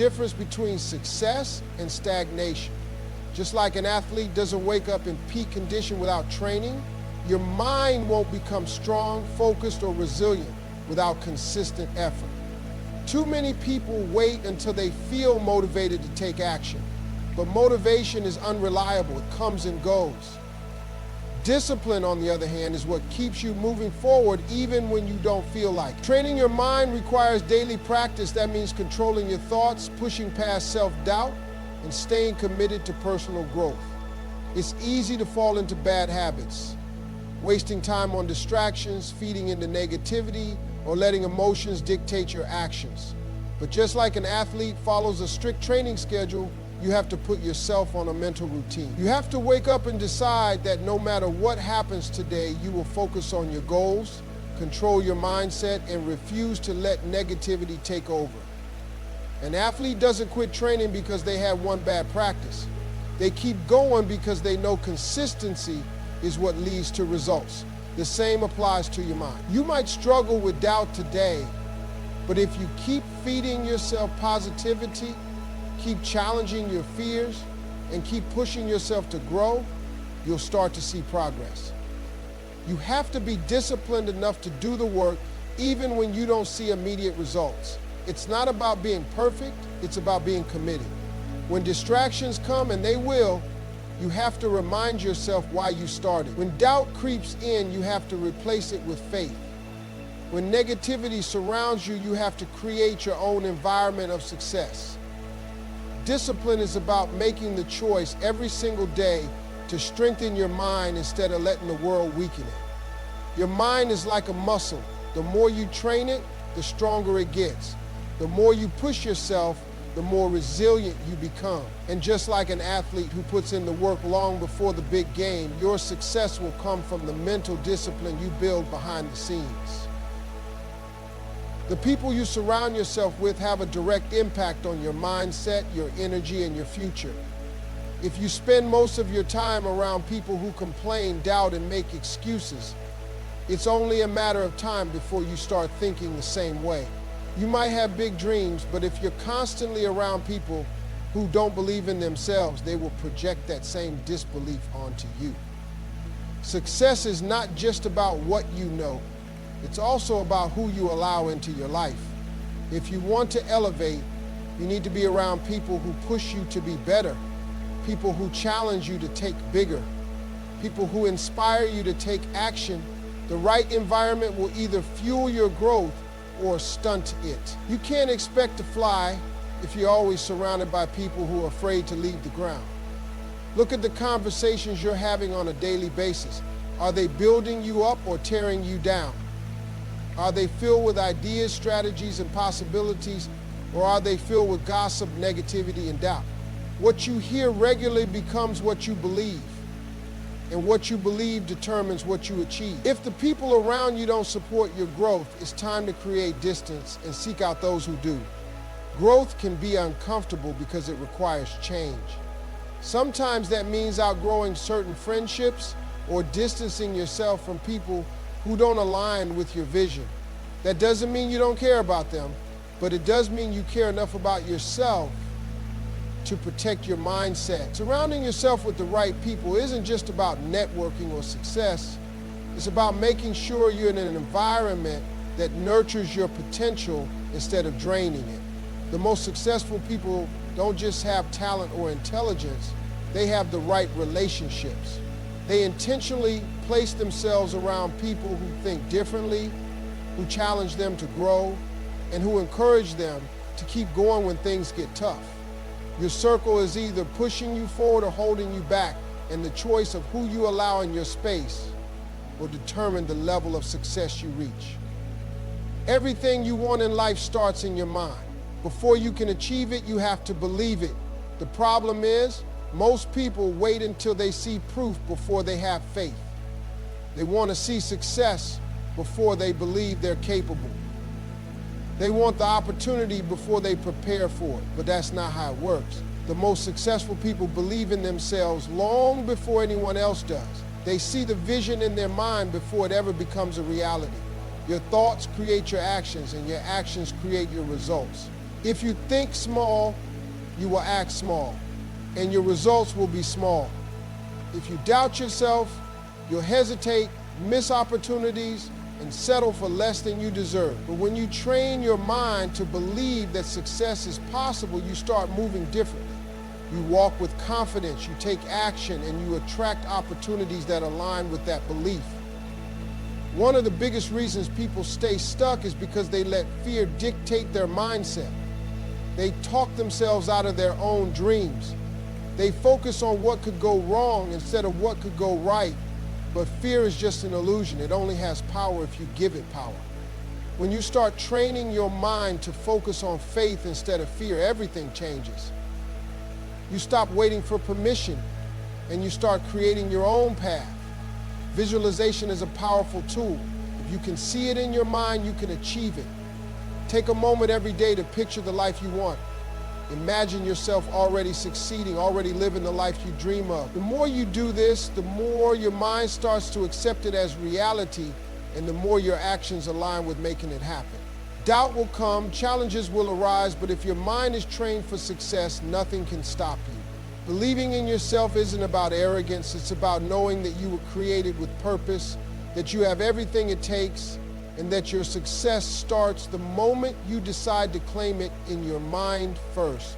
Difference between success and stagnation. Just like an athlete doesn't wake up in peak condition without training, your mind won't become strong, focused, or resilient without consistent effort. Too many people wait until they feel motivated to take action, but motivation is unreliable. It comes and goes. Discipline, on the other hand, is what keeps you moving forward even when you don't feel like it. Training your mind requires daily practice. That means controlling your thoughts, pushing past self-doubt, and staying committed to personal growth. It's easy to fall into bad habits, wasting time on distractions, feeding into negativity, or letting emotions dictate your actions. But just like an athlete follows a strict training schedule, you have to put yourself on a mental routine. You have to wake up and decide that no matter what happens today, you will focus on your goals, control your mindset, and refuse to let negativity take over. An athlete doesn't quit training because they had one bad practice. They keep going because they know consistency is what leads to results. The same applies to your mind. You might struggle with doubt today, but if you keep feeding yourself positivity, keep challenging your fears, and keep pushing yourself to grow, you'll start to see progress. You have to be disciplined enough to do the work even when you don't see immediate results. It's not about being perfect, it's about being committed. When distractions come, and they will, you have to remind yourself why you started. When doubt creeps in, you have to replace it with faith. When negativity surrounds you, you have to create your own environment of success. Discipline is about making the choice every single day to strengthen your mind instead of letting the world weaken it. Your mind is like a muscle. The more you train it, the stronger it gets. The more you push yourself, the more resilient you become. And just like an athlete who puts in the work long before the big game, your success will come from the mental discipline you build behind the scenes. The people you surround yourself with have a direct impact on your mindset, your energy, and your future. If you spend most of your time around people who complain, doubt, and make excuses, it's only a matter of time before you start thinking the same way. You might have big dreams, but if you're constantly around people who don't believe in themselves, they will project that same disbelief onto you. Success is not just about what you know. It's also about who you allow into your life. If you want to elevate, you need to be around people who push you to be better, people who challenge you to take bigger, people who inspire you to take action. The right environment will either fuel your growth or stunt it. You can't expect to fly if you're always surrounded by people who are afraid to leave the ground. Look at the conversations you're having on a daily basis. Are they building you up or tearing you down? Are they filled with ideas, strategies, and possibilities, or are they filled with gossip, negativity, and doubt? What you hear regularly becomes what you believe, and what you believe determines what you achieve. If the people around you don't support your growth, it's time to create distance and seek out those who do. Growth can be uncomfortable because it requires change. Sometimes that means outgrowing certain friendships or distancing yourself from people who don't align with your vision. That doesn't mean you don't care about them, but it does mean you care enough about yourself to protect your mindset. Surrounding yourself with the right people isn't just about networking or success. It's about making sure you're in an environment that nurtures your potential instead of draining it. The most successful people don't just have talent or intelligence, they have the right relationships. They intentionally place themselves around people who think differently, who challenge them to grow, and who encourage them to keep going when things get tough. Your circle is either pushing you forward or holding you back, and the choice of who you allow in your space will determine the level of success you reach. Everything you want in life starts in your mind. Before you can achieve it, you have to believe it. The problem is, most people wait until they see proof before they have faith. They want to see success before they believe they're capable. They want the opportunity before they prepare for it, but that's not how it works. The most successful people believe in themselves long before anyone else does. They see the vision in their mind before it ever becomes a reality. Your thoughts create your actions, and your actions create your results. If you think small, you will act small, and your results will be small. If you doubt yourself, you'll hesitate, miss opportunities, and settle for less than you deserve. But when you train your mind to believe that success is possible, you start moving differently. You walk with confidence, you take action, and you attract opportunities that align with that belief. One of the biggest reasons people stay stuck is because they let fear dictate their mindset. They talk themselves out of their own dreams. They focus on what could go wrong instead of what could go right. But fear is just an illusion. It only has power if you give it power. When you start training your mind to focus on faith instead of fear, everything changes. You stop waiting for permission and you start creating your own path. Visualization is a powerful tool. If you can see it in your mind, you can achieve it. Take a moment every day to picture the life you want. Imagine yourself already succeeding, already living the life you dream of. The more you do this, the more your mind starts to accept it as reality, and the more your actions align with making it happen. Doubt will come, challenges will arise, but if your mind is trained for success, nothing can stop you. Believing in yourself isn't about arrogance, it's about knowing that you were created with purpose, that you have everything it takes, and that your success starts the moment you decide to claim it in your mind first.